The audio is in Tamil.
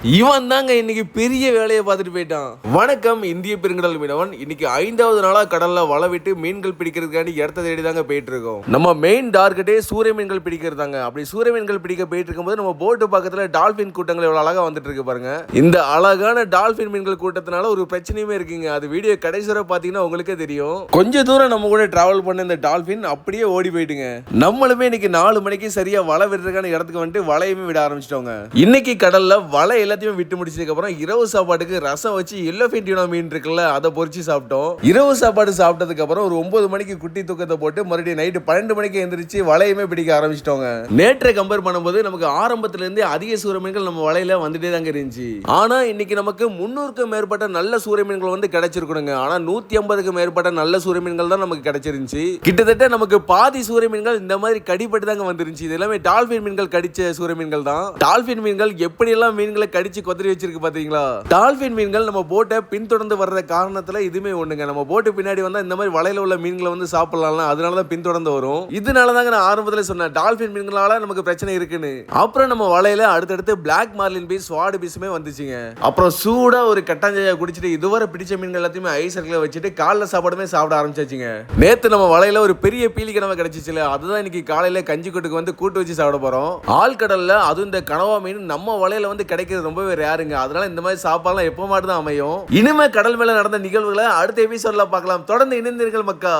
இவன் தாங்க இன்னைக்கு பெரிய வேலையை பார்த்துட்டு போயிட்டான். வணக்கம் இந்திய பெருங்கடல் மீனவன். இன்னைக்கு 5வது நாளா கடல்ல வலை விட்டு மீன்கள் பிடிக்கிறதுக்காண்டி இடத்த தேடி தாங்க போயிட்டு இருக்கோம். நம்ம மெயின் டார்கெட்டே சூரிய மீன்கள் பிடிக்கிறதாங்க. அப்படி சூரிய மீன்கள் பிடிக்க போயிட்டு இருக்கும்போது நம்ம போட்டு பக்கத்துல டால்பின் கூட்டங்கள் எவ்வளவு அழகா வந்துட்டு இருக்கு பாருங்க. இந்த அழகான டால்பின் மீன்கள் கூட்டத்தினால ஒரு பிரச்சனையுமே இருக்குங்க. அது வீடியோ கடைசி வரை பாத்தீங்கன்னா உங்களுக்கே தெரியும். கொஞ்ச தூரம் நம்ம கூட டிராவல் பண்ண இந்த டால்பின் அப்படியே ஓடி போயிட்டுங்க. நம்மளுமே இன்னைக்கு 4 மணிக்கு சரியா வலை விடுறதுக்கான இடத்துக்கு வந்துட்டு வலையுமே விட ஆரம்பிச்சிட்டோங்க. இன்னைக்கு கடல்ல வலை எல்லாத்தையும் விட்டு முடிச்சதுக்கு அப்புறம் இரவு சாப்பாட்டுக்கு ரசம் வச்சு எல்லோஃபின் டியூனா மீன் இருக்குல்ல, அதை பொரிச்சு சாப்பிட்டோம். இரவு சாப்பாடு சாப்பிட்டதுக்கு அப்புறம் ஒரு 9 மணிக்கு குட்டி தூக்கத்தை போட்டு மறுபடியும் நைட்டு 12 மணிக்கு எந்திரிச்சு வலையுமே பிடிக்க ஆரம்பிச்சிட்டோங்க. நேற்றை கம்பேர் பண்ணும்போது நமக்கு ஆரம்பத்துல இருந்து அதிக சூரிய மீன்கள் நம்ம வலையில வந்துட்டே தாங்க இருந்துச்சு. ஆனா இன்னைக்கு நமக்கு 300க்கும் மேற்பட்ட நல்ல சூரிய மீன்கள் வந்து கிடைச்சிருக்கணுங்க. ஆனா 150க்கும் மேற்பட்ட நல்ல சூரிய மீன்கள் தான் நமக்கு கிடைச்சிருந்துச்சு. கிட்டத்தட்ட நமக்கு பாதி சூரிய மீன்கள் இந்த மாதிரி கடிப்பட்டு தாங்க வந்துருந்துச்சு. இது எல்லாமே டால்பின் மீன்கள் கடிச்ச சூரிய மீன்கள் தான். டால்பின் மீன்கள் எப்படி எல்லாம் மீன்களை கடிச்சு கொதறி வச்சிருக்கு பாத்தீங்களா? டால்பின் மீன்கள் நம்ம போட்டை பின்தொடர்ந்து வர்ற காரணத்துல இதுமே ஒண்ணுங்க. நம்ம போட்டு பின்னாடி வந்தா இந்த மாதிரி வலையில உள்ள மீன்களை வந்து சாப்பிடலாம், அதனாலதான் பின்தொடர்ந்து வரும். இதனாலதாங்க நான் ஆரம்பத்துல சொன்னேன் டால்பின் மீன்களால நமக்கு பிரச்சனை இருக்குன்னு. அப்புறம் நம்ம வலையில அடுத்தடுத்து பிளாக் மார்லின் பீஸ், ஸ்வாட் பீஸுமே வந்துச்சுங்க. அப்புறம் சூடா ஒரு கட்டாஞ்சாயா குடிச்சிட்டு இதுவரை பிடிச்ச மீன்கள் எல்லாத்தையுமே ஐஸ் சர்க்கிள் வச்சுட்டு காலைல சாப்பாடுமே சாப்பிட ஆரம்பிச்சாச்சுங்க. நேத்து நம்ம வலையில ஒரு பெரிய பீலி கனவா கிடைச்சிச்சுல, அதுதான் இன்னைக்கு காலையில கஞ்சி கூட்டுக்கு வந்து கூட்டு வச்சு சாப்பிட போறோம். ஆழ்கடல்ல அதுவும் இந்த கனவா மீன் நம்ம வலையில வந்து கிடைக்கிறது ரொம்பவே ரேருங்க. அதனால இந்த மாதிரி சாப்பாடுலாம் எப்போ மட்டும் தான் அமையும். இனிமே கடல் மேல நடந்த நிகழ்வுகளை அடுத்த எபிசோட்ல பார்க்கலாம். தொடர்ந்து இணைந்தீர்கள் மக்கா.